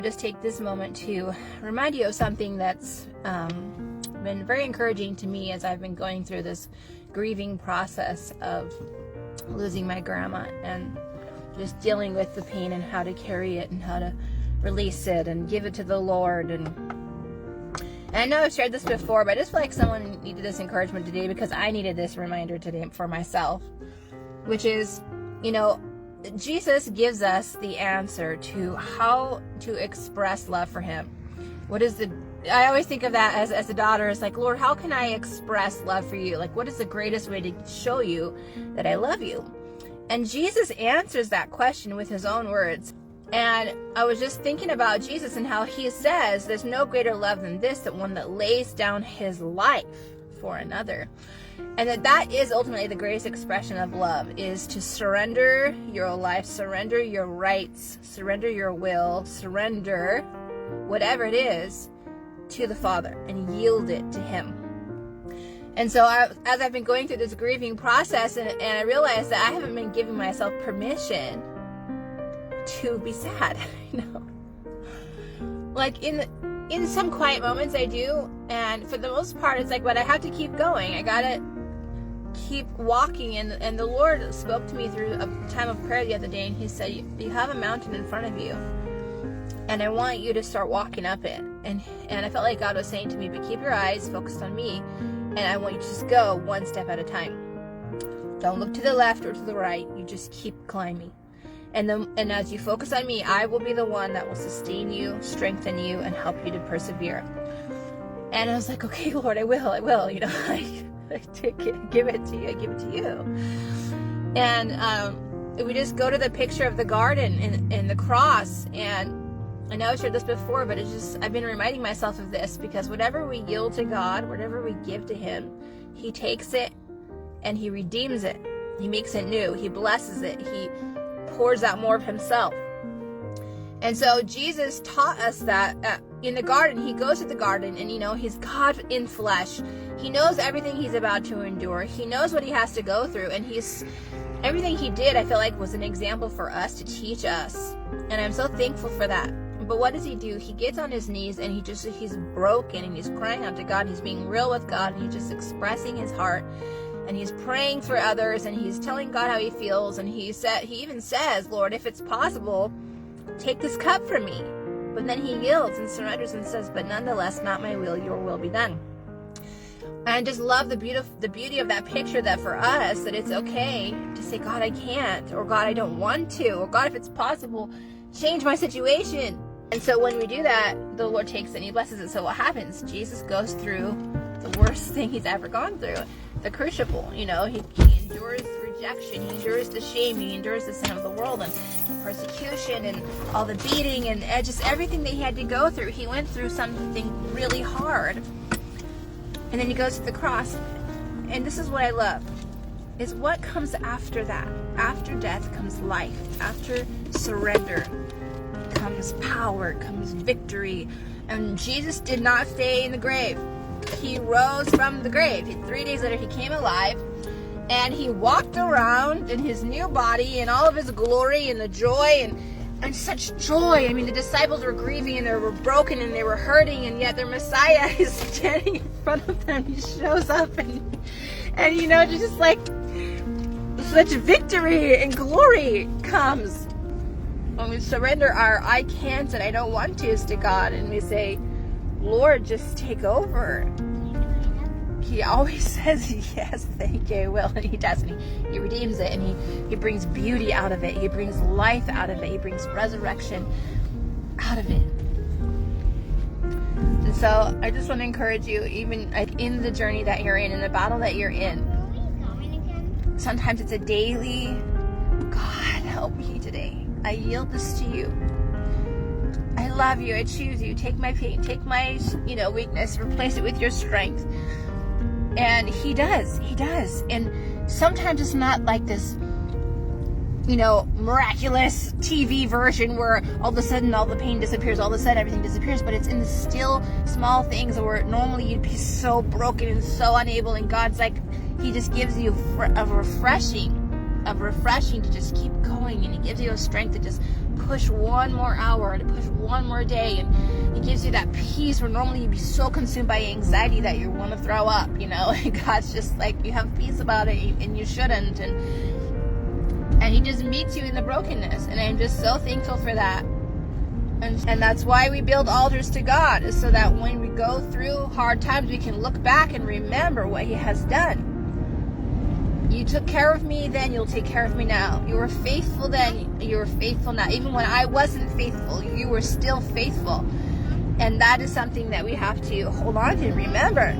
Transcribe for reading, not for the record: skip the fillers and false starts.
Just take this moment to remind you of something that's been very encouraging to me as I've been going through this grieving process of losing my grandma and just dealing with the pain and how to carry it and how to release it and give it to the Lord. And I know I've shared this before, but I just feel like someone needed this encouragement today because I needed this reminder today for myself, which is, Jesus gives us the answer to how to express love for him. I always think of that as a daughter. It's like, Lord, how can I express love for you? Like, what is the greatest way to show you that I love you? And Jesus answers that question with his own words. And I was just thinking about Jesus and how he says there's no greater love than this, that one that lays down his life for another. And that is ultimately the greatest expression of love, is to surrender your life, surrender your rights, surrender your will, surrender whatever it is to the Father and yield it to him. And so as I've been going through this grieving process, and I realized that I haven't been giving myself permission to be sad. Like in some quiet moments I do, and for the most part it's like, but I have to keep going. I gotta keep walking. And the Lord spoke to me through a time of prayer the other day, and he said, you have a mountain in front of you, and I want you to start walking up it. And I felt like God was saying to me, but keep your eyes focused on me, and I want you to just go one step at a time. Don't look to the left or to the right. You just keep climbing. And as you focus on me, I will be the one that will sustain you, strengthen you, and help you to persevere. And I was like, okay, Lord, I will. I take it, give it to you. I give it to you. And we just go to the picture of the garden and the cross. And I know I've shared this before, but I've been reminding myself of this, because whatever we yield to God, whatever we give to him, he takes it and he redeems it. He makes it new. He blesses it. He pours out more of himself. And so Jesus taught us that in the garden. He goes to the garden, and he's God in flesh. He knows everything he's about to endure. He knows what he has to go through, and everything he did, I feel like, was an example for us to teach us. And I'm so thankful for that. But what does he do? He gets on his knees, and he's broken, and he's crying out to God. He's being real with God, and he's just expressing his heart. And he's praying for others, and he's telling God how he feels. And he even says, Lord, if it's possible, take this cup from me. But then he yields and surrenders and says, but nonetheless, not my will, your will be done. And I just love the beauty of that picture, that for us, that it's okay to say, God, I can't, or God, I don't want to, or God, if it's possible, change my situation. And so when we do that, the Lord takes it and he blesses it. So what happens? Jesus goes through the worst thing he's ever gone through. The crucible, he endures rejection, he endures the shame, he endures the sin of the world, and the persecution, and all the beating, and just everything that he had to go through. He went through something really hard, and then he goes to the cross. And this is what I love, is what comes after that. After death comes life. After surrender comes power, comes victory. And Jesus did not stay in the grave. He rose from the grave. 3 days later, he came alive, and he walked around in his new body and all of his glory and the joy and such joy. I mean, the disciples were grieving, and they were broken, and they were hurting, and yet their Messiah is standing in front of them. He shows up, and just like such victory and glory comes when we surrender our I can't and I don't want to's to God, and we say, Lord, just take over. He always says, yes, thank you, I will. And he does. And he redeems it, and he brings beauty out of it. He brings life out of it. He brings resurrection out of it. And so I just want to encourage you, even in the journey that you're in the battle that you're in. Sometimes it's a daily, God, help me today. I yield this to you. I love you. I choose you. Take my pain. Take my, weakness. Replace it with your strength. And he does. He does. And sometimes it's not like this, miraculous TV version where all of a sudden all the pain disappears. All of a sudden everything disappears. But it's in the still small things where normally you'd be so broken and so unable. And God's like, he just gives you a refreshing of refreshing to just keep going, and he gives you the strength to just push one more hour, to push one more day, and he gives you that peace where normally you'd be so consumed by anxiety that you want to throw up, and God's just like, you have peace about it, and you shouldn't, and he just meets you in the brokenness, and I'm just so thankful for that. And that's why we build altars to God, is so that when we go through hard times, we can look back and remember what he has done. You took care of me then, you'll take care of me now. You were faithful then, you were faithful now. Even when I wasn't faithful, you were still faithful. And that is something that we have to hold on to and remember.